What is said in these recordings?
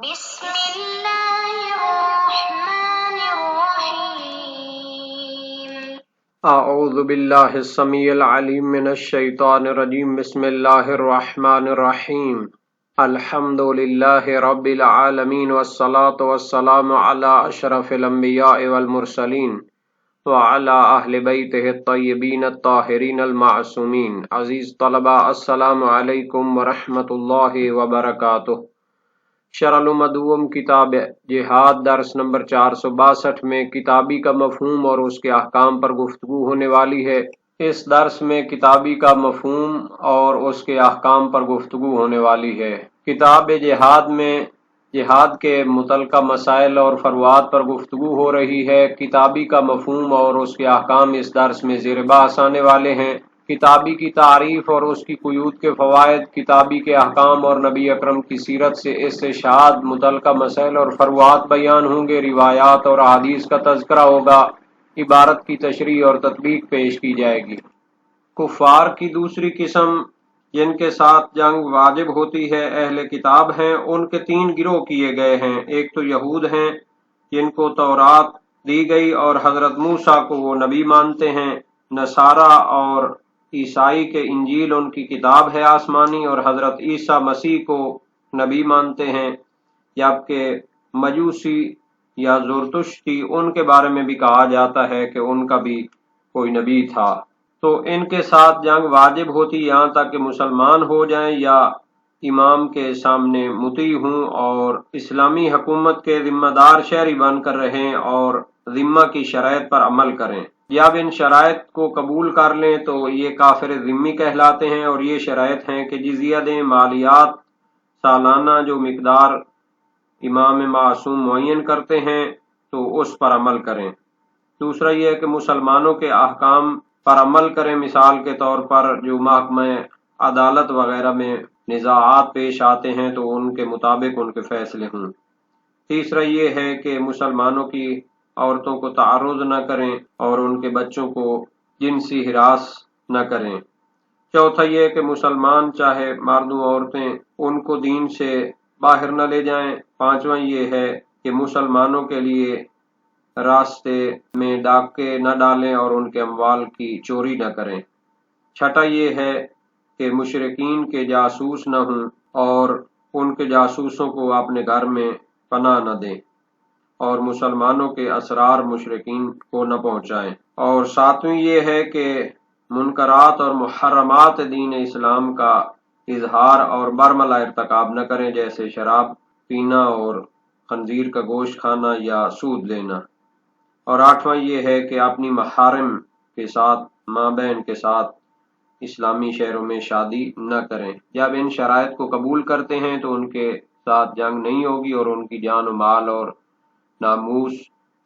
بسم الله الرحمن الرحيم اعوذ باللہ السمیع العلیم من الشیطان الرجیم بسم اللہ الرحمن الرحیم الحمد للہ رب العالمین والصلاة والسلام علی اشرف الانبیاء والمرسلین وعلی اہل بیتہ الطیبین الطاہرین المعصومین۔ عزیز طلبہ، السلام علیکم ورحمۃ اللہ وبرکاتہ۔ شرح المدوم کتاب جہاد درس نمبر 462 میں کتابی کا مفہوم اور اس کے احکام پر گفتگو ہونے والی ہے۔ اس درس میں کتابی کا مفہوم اور اس کے احکام پر گفتگو ہونے والی ہے۔ کتاب جہاد میں جہاد کے متعلقہ مسائل اور فروعات پر گفتگو ہو رہی ہے۔ کتابی کا مفہوم اور اس کے احکام اس درس میں زیر بحث آنے والے ہیں۔ کتابی کی تعریف اور اس کی قیود کے فوائد، کتابی کے احکام اور نبی اکرم کی سیرت سے استشہاد، متعلقہ مسائل اور فروعات بیان ہوں گے، روایات اور احادیث کا تذکرہ ہوگا، عبارت کی تشریح اور تطبیق پیش کی جائے گی۔ کفار کی دوسری قسم جن کے ساتھ جنگ واجب ہوتی ہے اہل کتاب ہیں۔ ان کے 3 گروہ کیے گئے ہیں۔ ایک تو یہود ہیں جن کو تورات دی گئی اور حضرت موسیٰ کو وہ نبی مانتے ہیں۔ نصارہ اور عیسائی کے انجیل ان کی کتاب ہے آسمانی، اور حضرت عیسیٰ مسیح کو نبی مانتے ہیں، جبکہ مجوسی یا زرتشتی ان کے بارے میں بھی کہا جاتا ہے کہ ان کا بھی کوئی نبی تھا۔ تو ان کے ساتھ جنگ واجب ہوتی یہاں تک کہ مسلمان ہو جائیں یا امام کے سامنے مطیع ہوں اور اسلامی حکومت کے ذمہ دار شہری بن کر رہیں اور ذمہ کی شرائط پر عمل کریں۔ جب ان شرائط کو قبول کر لیں تو یہ کافر ذمی کہلاتے ہیں، اور یہ شرائط ہیں کہ جزیہ دیں، مالیات سالانہ جو مقدار امام معصوم معین کرتے ہیں تو اس پر عمل کریں۔ دوسرا یہ ہے کہ مسلمانوں کے احکام پر عمل کریں، مثال کے طور پر جو محکمہ عدالت وغیرہ میں نزاعات پیش آتے ہیں تو ان کے مطابق ان کے فیصلے ہوں۔ تیسرا یہ ہے کہ مسلمانوں کی عورتوں کو تعرض نہ کریں اور ان کے بچوں کو جنسی ہراس نہ کریں۔ چوتھا یہ ہے کہ مسلمان چاہے مردوں عورتیں ان کو دین سے باہر نہ لے جائیں۔ پانچواں یہ ہے کہ مسلمانوں کے لیے راستے میں ڈاکے نہ ڈالیں اور ان کے اموال کی چوری نہ کریں۔ چھٹا یہ ہے کہ مشرکین کے جاسوس نہ ہوں اور ان کے جاسوسوں کو اپنے گھر میں پناہ نہ دیں، اور مسلمانوں کے اسرار مشرکین کو نہ پہنچائیں۔ اور ساتویں یہ ہے کہ منکرات اور محرمات دین اسلام کا اظہار اور برملا ارتکاب نہ کریں، جیسے شراب پینا اور خنزیر کا گوشت کھانا یا سود لینا۔ اور آٹھواں یہ ہے کہ اپنی محارم کے ساتھ ماں بہن کے ساتھ اسلامی شہروں میں شادی نہ کریں۔ جب ان شرائط کو قبول کرتے ہیں تو ان کے ساتھ جنگ نہیں ہوگی اور ان کی جان و مال اور ناموس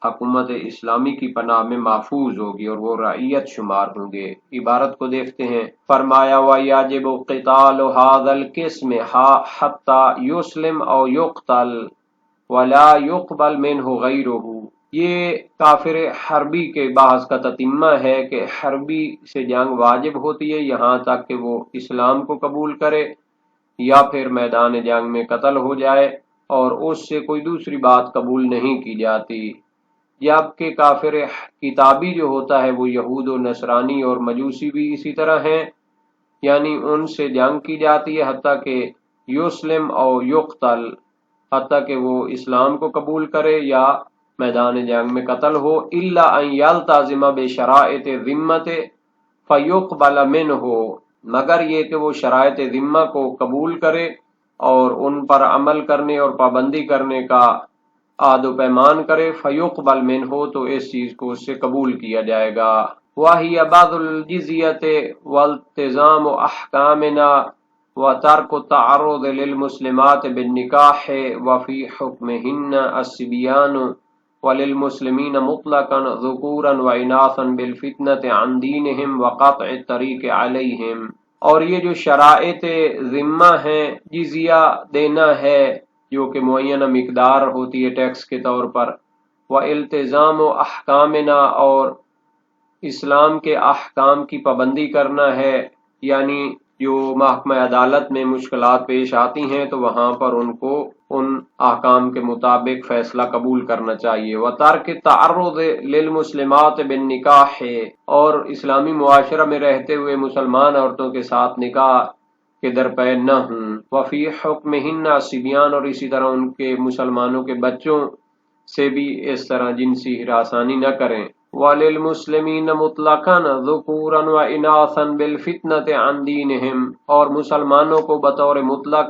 حکومت اسلامی کی پناہ میں محفوظ ہوگی اور وہ رعیت شمار ہوں گے۔ عبارت کو دیکھتے ہیں۔ فرمایا وَيَجِبُ قِتَالُ هَذَا الْقِسْمِ حَتَّى يُسْلِمْ أَوْ يُقْتَلْ وَلَا يُقْبَلْ مِنْهُ غَيْرُهُ۔ یہ کافر حربی کے بحث کا تتمہ ہے کہ حربی سے جنگ واجب ہوتی ہے یہاں تک کہ وہ اسلام کو قبول کرے یا پھر میدان جنگ میں قتل ہو جائے اور اس سے کوئی دوسری بات قبول نہیں کی جاتی۔ جبکہ کافر کتابی جو ہوتا ہے وہ یہود و نصرانی اور مجوسی بھی اسی طرح ہیں، یعنی ان سے جنگ کی جاتی ہے حتیٰ کہ یسلم او یقتل، حتیٰ کہ وہ اسلام کو قبول کرے یا میدان جنگ میں قتل ہو، الا ان یلتزم بشرائط ذمت فیقبل منہ، مگر یہ کہ وہ شرائط ذمہ کو قبول کرے اور ان پر عمل کرنے اور پابندی کرنے کا عہد و پیمان کرے، فیقبل منہ، تو اس چیز کو اس سے قبول کیا جائے گا۔ وَهِيَ بَذْلُ الْجِزْيَةِ وَالْتِزَامُ أَحْكَامِنَا وَتَرْكُ التَّعَرُّضِ لِلْمُسْلِمَاتِ بِالنِّكَاحِ وَفِي حُكْمِهِنَّ الصِّبْيَانُ وَلِلْمُسْلِمِينَ مُطْلَقًا ذُكُورًا وَإِنَاثًا بِالْفِتْنَةِ عَنْ دِينِهِمْ وَقَطْعِ الطَّرِيقِ عَلَيْهِمْ۔ اور یہ جو شرائط ذمہ ہیں، جزیہ دینا ہے جو کہ معینہ مقدار ہوتی ہے ٹیکس کے طور پر، وَالْتِزَامُ أَحْكَامِنَا، اور اسلام کے احکام کی پابندی کرنا ہے، یعنی جو محکمہ عدالت میں مشکلات پیش آتی ہیں تو وہاں پر ان کو ان احکام کے مطابق فیصلہ قبول کرنا چاہیے۔ وَتَرْكِ التَّعَرُّضِ لِلْمُسْلِمَاتِ بِالنِّكَاحِ، اور اسلامی معاشرہ میں رہتے ہوئے مسلمان عورتوں کے ساتھ نکاح کے درپے نہ ہوں۔ وفی حکمہن الصبیان، اور اسی طرح ان کے مسلمانوں کے بچوں سے بھی اس طرح جنسی ہراسانی نہ کریں۔ وَلِلْمُسْلِمِينَ مُطْلَقًا ذُكُورًا وَإِنَاثًا بِالْفِتْنَةِ عَنْ دِينِهِمْ، اور مسلمانوں کو بطور مطلق،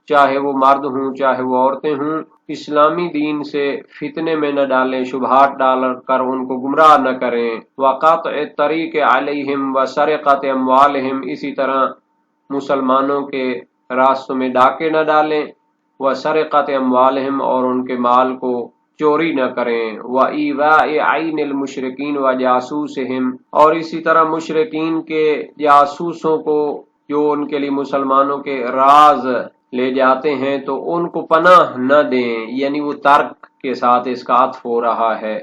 چاہے وہ مرد ہوں چاہے وہ عورتیں ہوں، اسلامی دین سے فتنے میں نہ ڈالیں، شبہات ڈال کر ان کو گمراہ نہ کریں۔ وَقَطْعِ الطَّرِيقِ عَلَيْهِمْ وَسَرِقَةِ أَمْوَالِهِمْ، اسی طرح مسلمانوں کے راستوں میں ڈاکے نہ ڈالیں، وَسَرِقَةِ أَمْوَالِهِمْ، اور ان کے مال کو چوری نہ کریں، وَإِيذَاءِ عَيْنِ الْمُشْرِكِينَ وَجَاسُوسِهِمْ، اور اسی طرح مشرکین کے جاسوسوں کو جو ان کے لیے مسلمانوں کے راز لے جاتے ہیں تو ان کو پناہ نہ دیں، یعنی وہ ترک کے ساتھ اس کا عطف ہو رہا ہے۔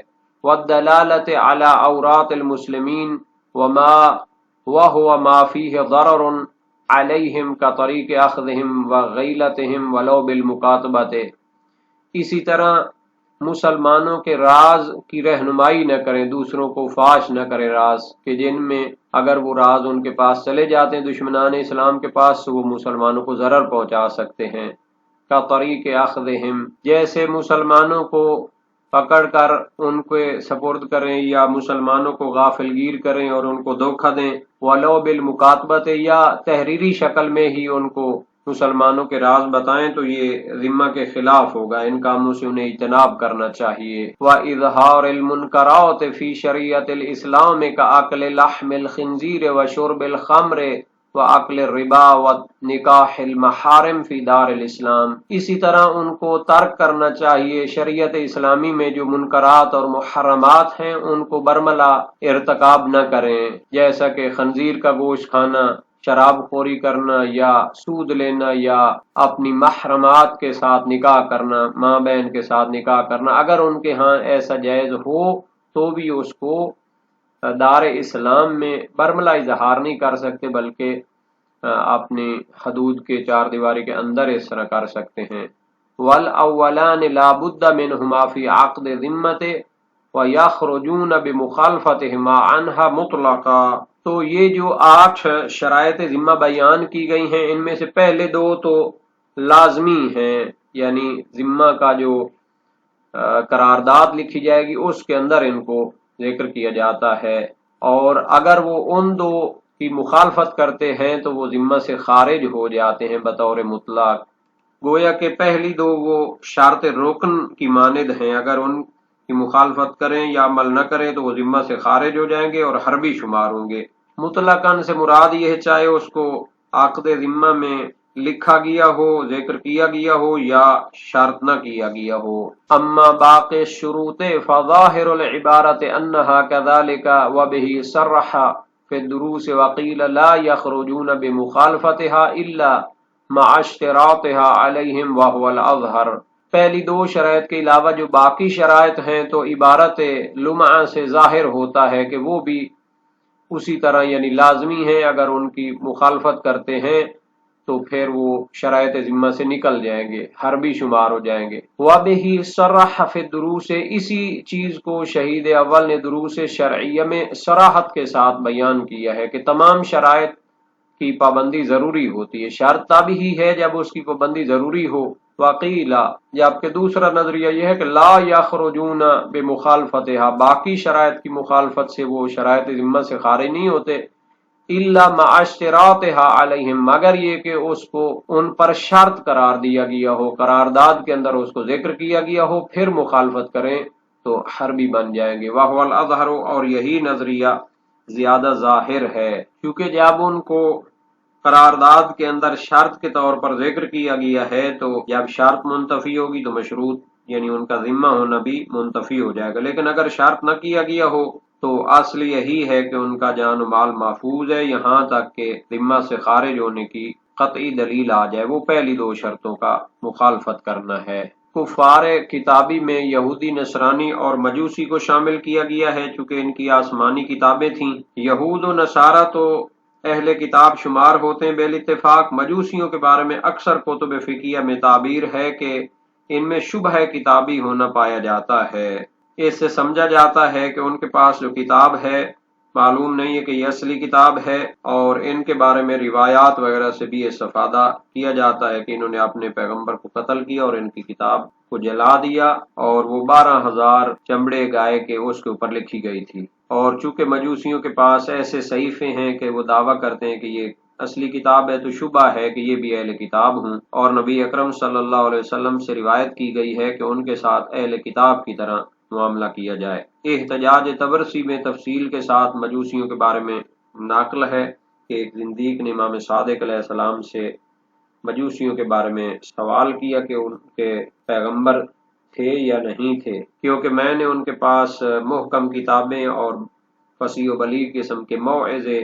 وَالدَّلَالَةِ عَلَى عَوْرَاتِ الْمُسْلِمِينَ وَهُوَ مَا فِيهِ ضَرَرٌ عَلَيْهِمْ كَطَرِيقِ أَخْذِهِمْ وَغِيلَتِهِمْ وَلَوْ بِالْمُكَاتَبَةِ، اسی طرح مسلمانوں کے راز کی رہنمائی نہ کریں، دوسروں کو فاش نہ کریں راز کہ جن میں اگر وہ راز ان کے پاس چلے جاتے ہیں دشمنان اسلام کے پاس تو وہ مسلمانوں کو ضرر پہنچا سکتے ہیں۔ کا طریق اخذہم، جیسے مسلمانوں کو پکڑ کر ان کو سپرد کریں یا مسلمانوں کو غافل گیر کریں اور ان کو دھوکہ دیں، ولو بالمکاتبۃ، یا تحریری شکل میں ہی ان کو مسلمانوں کے راز بتائیں تو یہ ذمہ کے خلاف ہوگا، ان کاموں سے انہیں اجتناب کرنا چاہیے۔ وَإِظْهَارِ الْمُنْكَرَاتِ فِي شَرِيعَةِ الْإِسْلَامِ كَأَكْلِ لَحْمِ الْخِنْزِيرِ وَشُرْبِ الْخَمْرِ وَأَكْلِ الرِّبَا وَنِكَاحِ الْمَحَارِمِ فِي دَارِ الْإِسْلَامِ، اسی طرح ان کو ترک کرنا چاہیے شریعت اسلامی میں جو منکرات اور محرمات ہیں ان کو برملا ارتکاب نہ کریں، جیسا کہ خنزیر کا گوشت کھانا، شراب خوری کرنا یا سود لینا یا اپنی محرمات کے ساتھ نکاح کرنا، ماں بہن کے ساتھ نکاح کرنا۔ اگر ان کے ہاں ایسا جائز ہو تو بھی اس کو دار اسلام میں برملا اظہار نہیں کر سکتے، بلکہ اپنی حدود کے چار دیواری کے اندر اس طرح کر سکتے ہیں۔ وَالْأَوَّلَانِ لَا بُدَّ مِنْهُمَا فِي عَقْدِ ذِمَّةٍ وَيَخْرُجُونَ بِمُخَالَفَتِهِمَا عَنْهَا مُطْلَقًا، تو یہ جو 8 شرائط ذمہ بیان کی گئی ہیں ان میں سے پہلے 2 تو لازمی ہیں، یعنی ذمہ کا جو قرارداد لکھی جائے گی اس کے اندر ان کو ذکر کیا جاتا ہے، اور اگر وہ ان 2 کی مخالفت کرتے ہیں تو وہ ذمہ سے خارج ہو جاتے ہیں بطور مطلق۔ گویا کہ پہلی 2 وہ شرط رکن کی مانند ہیں، اگر ان کی مخالفت کریں یا عمل نہ کریں تو وہ ذمہ سے خارج ہو جائیں گے اور حربی شمار ہوں گے۔ مطلقاً سے مراد یہ ہے چاہے اس کو عقد ذمہ میں لکھا گیا ہو، ذکر کیا گیا ہو یا شرط نہ کیا گیا ہو۔ اما باقی الشروط فظاہر العبارت انہا کذالک وبہ صرح فی الدروس وقیل لا یخرجون بمخالفتها الا مع اشتراطها علیہم وهو الاظہر۔ پہلی 2 شرائط کے علاوہ جو باقی شرائط ہیں تو عبارت لمعہ سے ظاہر ہوتا ہے کہ وہ بھی اسی طرح یعنی لازمی ہیں، اگر ان کی مخالفت کرتے ہیں تو پھر وہ شرائط ذمہ سے نکل جائیں گے، حربی شمار ہو جائیں گے۔ وَبِهِ صَرَّحَ فِي الدُّرُوسِ، اسی چیز کو شہید اول نے دروس شرعیہ میں صراحت کے ساتھ بیان کیا ہے کہ تمام شرائط کی پابندی ضروری ہوتی ہے، شرط تب ہی ہے جب اس کی پابندی ضروری ہو۔ وقیلا، جبکہ دوسرا نظریہ یہ ہے کہ لا یخرجون بمخالفتها، باقی شرائط کی مخالفت سے وہ شرائط ذمہ سے خارج نہیں ہوتے، الا مع اشتراطها علیہم، مگر یہ کہ اس کو ان پر شرط قرار دیا گیا ہو، قرارداد کے اندر اس کو ذکر کیا گیا ہو، پھر مخالفت کریں تو حربی بن جائیں گے۔ وہو الاظہر، اور یہی نظریہ زیادہ ظاہر ہے، کیونکہ جب ان کو قرارداد کے اندر شرط کے طور پر ذکر کیا گیا ہے تو جب شرط منتفی ہوگی تو مشروط یعنی ان کا ذمہ ہونا بھی منتفی ہو جائے گا، لیکن اگر شرط نہ کیا گیا ہو تو اصل یہی ہے کہ ان کا جان و مال محفوظ ہے یہاں تک کہ ذمہ سے خارج ہونے کی قطعی دلیل آ جائے، وہ پہلی 2 شرطوں کا مخالفت کرنا ہے۔ کفار کتابی میں یہودی، نصرانی اور مجوسی کو شامل کیا گیا ہے چونکہ ان کی آسمانی کتابیں تھیں۔ یہود و نصارہ تو اہل کتاب شمار ہوتے ہیں بالاتفاق۔ مجوسیوں کے بارے میں اکثر کتب فقیہ میں تعبیر ہے کہ ان میں شبہ کتابی ہونا پایا جاتا ہے۔ اس سے سمجھا جاتا ہے کہ ان کے پاس جو کتاب ہے معلوم نہیں ہے کہ یہ اصلی کتاب ہے، اور ان کے بارے میں روایات وغیرہ سے بھی استفادہ کیا جاتا ہے کہ انہوں نے اپنے پیغمبر کو قتل کیا اور ان کی کتاب کو جلا دیا، اور وہ 12,000 چمڑے گائے کے اس کے اوپر لکھی گئی تھی۔ اور چونکہ مجوسیوں کے پاس ایسے صحیفے ہیں کہ وہ دعویٰ کرتے ہیں کہ یہ اصلی کتاب ہے، تو شبہ ہے کہ یہ بھی اہل کتاب ہوں، اور نبی اکرم صلی اللہ علیہ وسلم سے روایت کی گئی ہے کہ ان کے ساتھ اہل کتاب کی طرح معاملہ کیا جائے۔ احتجاج طبرسی میں تفصیل کے ساتھ مجوسیوں کے بارے میں نقل ہے کہ ایک زندیق نے امام صادق علیہ السلام سے مجوسیوں کے بارے میں سوال کیا کہ ان کے پیغمبر تھے یا نہیں تھے، کیونکہ میں نے ان کے پاس محکم کتابیں اور فصیح و بلیغ قسم کے موعظے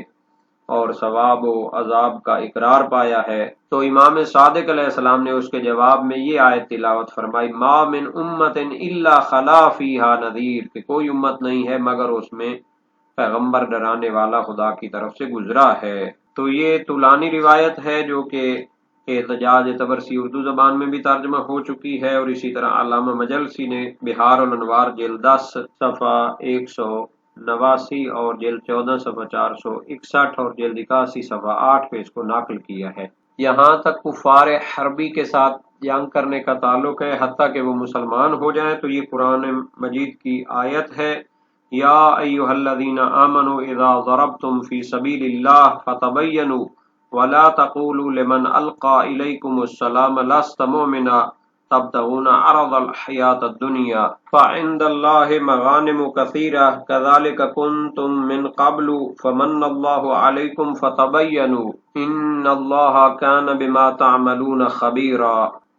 اور ثواب و عذاب کا اقرار پایا ہے۔ تو امام صادق علیہ السلام نے اس کے جواب میں یہ آیت تلاوت فرمائی، ما من امت الا خلا فیہا نذیر، کہ کوئی امت نہیں ہے مگر اس میں پیغمبر ڈرانے والا خدا کی طرف سے گزرا ہے۔ تو یہ طولانی روایت ہے جو کہ احتجاج طبرسی اردو زبان میں بھی ترجمہ ہو چکی ہے، اور اسی طرح علامہ مجلسی نے بہار الانوار جلد 10 صفحہ 189 اور جلد 14 صفحہ 461 اور جلد 81 صفحہ 8 پہ اس کو نقل کیا ہے۔ یہاں تک کفار حربی کے ساتھ جنگ کرنے کا تعلق ہے، حتیٰ کہ وہ مسلمان ہو جائیں، تو یہ قرآن مجید کی آیت ہے، یا ایھا الذین آمنوا اذا ضربتم فی سبیل اللہ فتبینوا ولا تقولوا لمن القى الیکم السلام لست مؤمنا تبتغون عرض الحیاۃ الدنیا فعند اللہ مغانم کثیرہ کذلک کنتم من قبل فمن اللہ علیکم فتبینوا ان اللہ کان بما تعملون خبیرا۔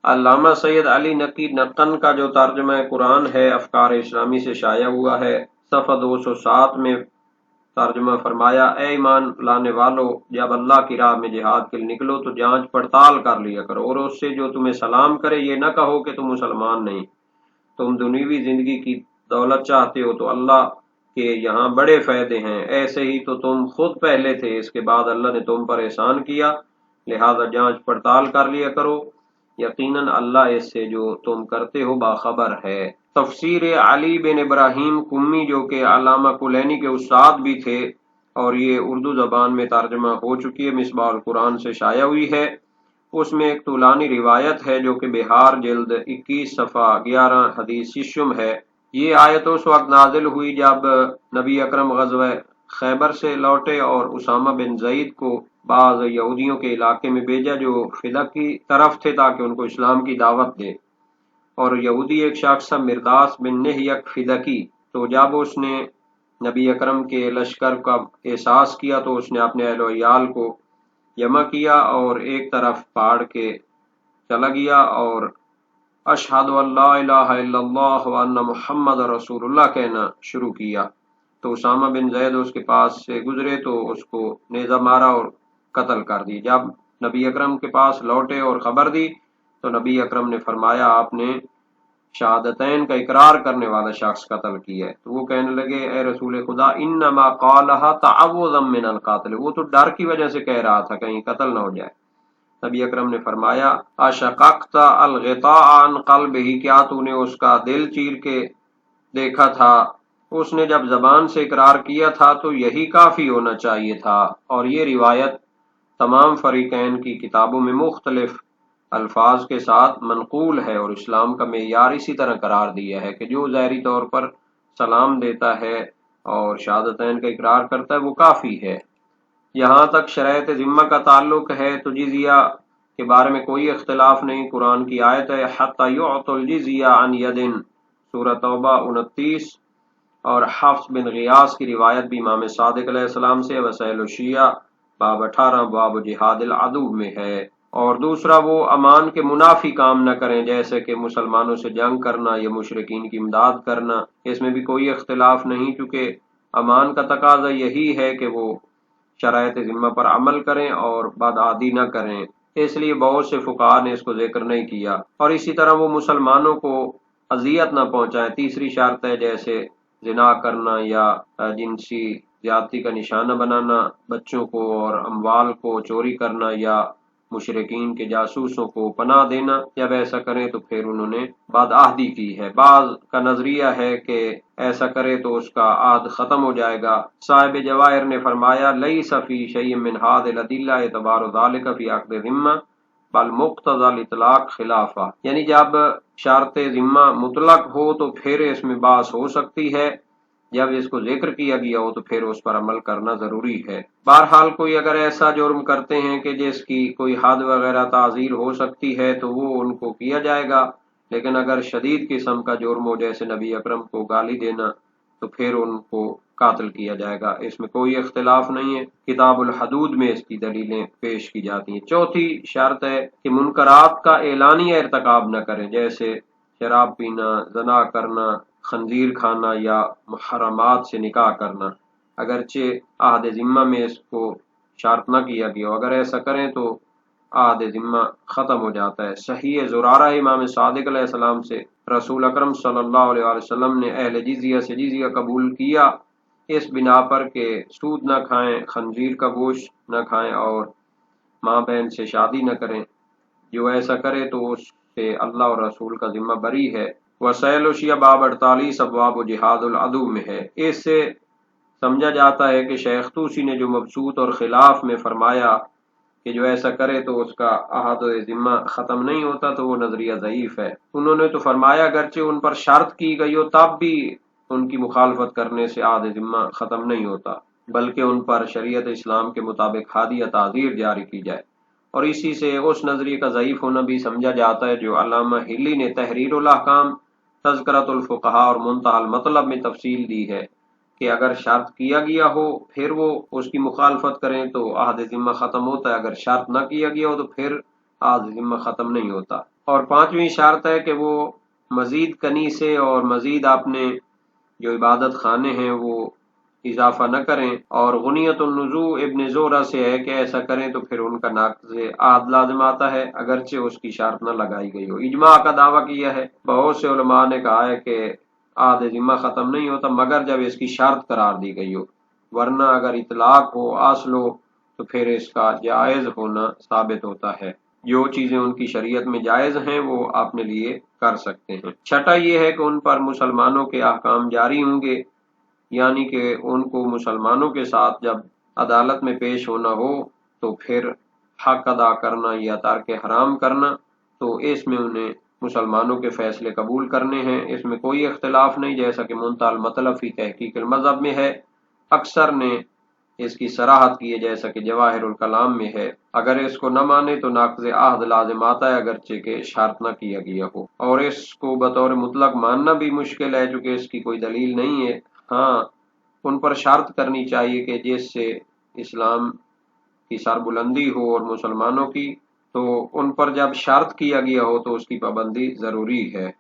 علامہ سید علی نقی نقن کا جو ترجمہ قرآن ہے افکار اسلامی سے شائع ہوا ہے، صفحہ 207 میں ترجمہ فرمایا، اے ایمان لانے والو، جب اللہ کی راہ میں جہاد کے لیے نکلو تو جانچ پڑتال کر لیا کرو، اور اس سے جو تمہیں سلام کرے یہ نہ کہو کہ تم مسلمان نہیں، تم دنیوی زندگی کی دولت چاہتے ہو تو اللہ کے یہاں بڑے فائدے ہیں، ایسے ہی تو تم خود پہلے تھے، اس کے بعد اللہ نے تم پر احسان کیا، لہذا جانچ پڑتال کر لیا کرو، یقیناً اللہ اس سے جو تم کرتے ہو باخبر ہے۔ تفسیر علی بن ابراہیم قمی جو کہ علامہ کلینی کے استاد بھی تھے، اور یہ اردو زبان میں ترجمہ ہو چکی ہے، مصباح القرآن سے شائع ہوئی ہے، اس میں ایک طولانی روایت ہے جو کہ بہار جلد 21 صفحہ 11 حدیث ششم ہے۔ یہ آیت اس وقت نازل ہوئی جب نبی اکرم غزوہ خیبر سے لوٹے اور اسامہ بن زید کو بعض یہودیوں کے علاقے میں بھیجا جو فدق کی طرف تھے تاکہ ان کو اسلام کی دعوت دے، اور یہودی ایک شخص تھا مرداس بن نہیک فدقی، تو جب اس نے نبی اکرم کے لشکر کا احساس کیا تو اس نے اپنے اہل و عیال کو جمع کیا اور ایک طرف پہاڑ کے چلا گیا اور اشہد ان لا الہ الا اللہ وان محمد رسول اللہ کہنا شروع کیا، تو اسامہ بن زید اس کے پاس سے گزرے تو اس کو نیزہ مارا اور قتل کر دی۔ جب نبی اکرم کے پاس لوٹے اور خبر دی تو نبی اکرم نے فرمایا آپ نے شہادتین کا اقرار کرنے والا شخص قتل کیا ہے، تو وہ کہنے لگے اے رسول خدا انما قالها تعوذا من القاتل، وہ تو ڈر کی وجہ سے کہہ رہا تھا کہیں قتل نہ ہو جائے۔ نبی اکرم نے فرمایا اشققت الغطاء عن قلبہ، کیا تو نے اس کا دل چیر کے دیکھا تھا؟ اس نے جب زبان سے اقرار کیا تھا تو یہی کافی ہونا چاہیے تھا۔ اور یہ روایت تمام فریقین کی کتابوں میں مختلف الفاظ کے ساتھ منقول ہے، اور اسلام کا معیار اسی طرح قرار دیا ہے کہ جو ظاہری طور پر سلام دیتا ہے اور شہادتین کا اقرار کرتا ہے وہ کافی ہے۔ یہاں تک شرائط ذمہ کا تعلق ہے تو جزیہ کے بارے میں کوئی اختلاف نہیں، قرآن کی آیت ہے حتی یعطوا الجزیہ عن ید، سورہ توبہ 29، اور حفص بن غیاث کی روایت بھی امام صادق علیہ السلام سے وسائل الشیعہ باب 18 باب جہاد العدو میں ہے۔ اور دوسرا وہ امان کے منافی کام نہ کریں، جیسے کہ مسلمانوں سے جنگ کرنا یا مشرکین کی امداد کرنا، اس میں بھی کوئی اختلاف نہیں، کیونکہ امان کا تقاضا یہی ہے کہ وہ شرائط ذمہ پر عمل کریں اور بدعادی نہ کریں، اس لیے بہت سے فقہاء نے اس کو ذکر نہیں کیا۔ اور اسی طرح وہ مسلمانوں کو اذیت نہ پہنچائے، تیسری شرط ہے جیسے زنا کرنا یا جنسی زیادتی کا نشانہ بنانا بچوں کو اور اموال کو چوری کرنا یا مشرکین کے جاسوسوں کو پناہ دینا، جب ایسا کریں تو پھر انہوں نے بدعہدی کی ہے۔ بعض کا نظریہ ہے کہ ایسا کرے تو اس کا عہد ختم ہو جائے گا۔ صاحب جواہر نے فرمایا لیس فی شیء من ھذہ الادلہ اعتبار ذلک فی عقد ذمہ بل مقتضی الاطلاق خلافہ، یعنی جب شرط ذمہ مطلق ہو تو پھر اس میں بحث ہو سکتی ہے، جب اس کو ذکر کیا گیا ہو تو پھر اس پر عمل کرنا ضروری ہے۔ بہرحال کوئی اگر ایسا جرم کرتے ہیں کہ جس کی کوئی حد وغیرہ تعزیر ہو سکتی ہے تو وہ ان کو کیا جائے گا، لیکن اگر شدید قسم کا جرم ہو جیسے نبی اکرم کو گالی دینا تو پھر ان کو قاتل کیا جائے گا، اس میں کوئی اختلاف نہیں ہے۔ کتاب الحدود میں اس کی دلیلیں پیش کی جاتی ہیں۔ چوتھی شرط ہے کہ منکرات کا اعلانیہ ارتکاب نہ کریں، جیسے شراب پینا، زنا کرنا، خنزیر کھانا یا محرمات سے نکاح کرنا، اگرچہ عہد ذمہ میں اس کو شرط نہ کیا گیا ہو، اگر ایسا کریں تو عہد ذمہ ختم ہو جاتا ہے۔ صحیح زرارہ امام صادق علیہ السلام سے رسول اکرم صلی اللہ علیہ وسلم نے اہل جزیہ سے جزیہ قبول کیا اس بنا پر کہ سود نہ کھائیں، خنزیر کا گوشت نہ کھائیں اور ماں بہن سے شادی نہ کریں۔ جو ایسا کرے تو اس سے اللہ اور رسول کا ذمہ بری ہے۔ وسائل الشیعہ باب 48 ابواب و جہاد العدو میں ہے۔ اس سے سمجھا جاتا ہے کہ شیخ طوسی نے جو مبسوط اور خلاف میں فرمایا کہ جو ایسا کرے تو اس کا عہد و ذمہ ختم نہیں ہوتا، تو وہ نظریہ ضعیف ہے۔ انہوں نے تو فرمایا اگرچہ ان پر شرط کی گئی ہو تب بھی ان کی مخالفت کرنے سے عہد ذمہ ختم نہیں ہوتا، بلکہ ان پر شریعت اسلام کے مطابق حادیہ تعزیر جاری کی جائے، اور اسی سے اس نظریے کا ضعیف ہونا بھی سمجھا جاتا ہے جو علامہ ہلی نے تحریر الاحکام، تذکرۃ الفقہاء اور منتہی المطلب میں تفصیل دی ہے کہ اگر شرط کیا گیا ہو پھر وہ اس کی مخالفت کریں تو عہد ذمہ ختم ہوتا ہے، اگر شرط نہ کیا گیا ہو تو پھر عہد ذمہ ختم نہیں ہوتا۔ اور پانچویں شرط ہے کہ وہ مزید کنیسے اور مزید اپنے جو عبادت خانے ہیں وہ اضافہ نہ کریں، اور غنیت النزوع ابن زورہ سے ہے کہ ایسا کریں تو پھر ان کا ناقض عہد لازم آتا ہے اگرچہ اس کی شرط نہ لگائی گئی ہو۔ اجماع کا دعویٰ کیا ہے، بہت سے علماء نے کہا ہے کہ عہد ذمہ ختم نہیں ہوتا مگر جب اس کی شرط قرار دی گئی ہو، ورنہ اگر اطلاق ہو، اصل ہو، تو پھر اس کا جائز ہونا ثابت ہوتا ہے۔ جو چیزیں ان کی شریعت میں جائز ہیں وہ اپنے لیے کر سکتے ہیں۔ چھٹا یہ ہے کہ ان پر مسلمانوں کے احکام جاری ہوں گے، یعنی کہ ان کو مسلمانوں کے ساتھ جب عدالت میں پیش ہونا ہو تو پھر حق ادا کرنا یا ترک حرام کرنا، تو اس میں انہیں مسلمانوں کے فیصلے قبول کرنے ہیں، اس میں کوئی اختلاف نہیں، جیسا کہ منتہی المطلب فی تحقیق المذہب میں ہے۔ اکثر نے اس کی صراحت کی ہے جیسا کہ جواہر الکلام میں ہے۔ اگر اس کو نہ مانے تو ناقض عہد لازم آتا ہے اگرچہ کہ شرط نہ کیا گیا ہو، اور اس کو بطور مطلق ماننا بھی مشکل ہے چونکہ اس کی کوئی دلیل نہیں ہے۔ ہاں، ان پر شرط کرنی چاہیے کہ جس سے اسلام کی سربلندی ہو اور مسلمانوں کی، تو ان پر جب شرط کیا گیا ہو تو اس کی پابندی ضروری ہے۔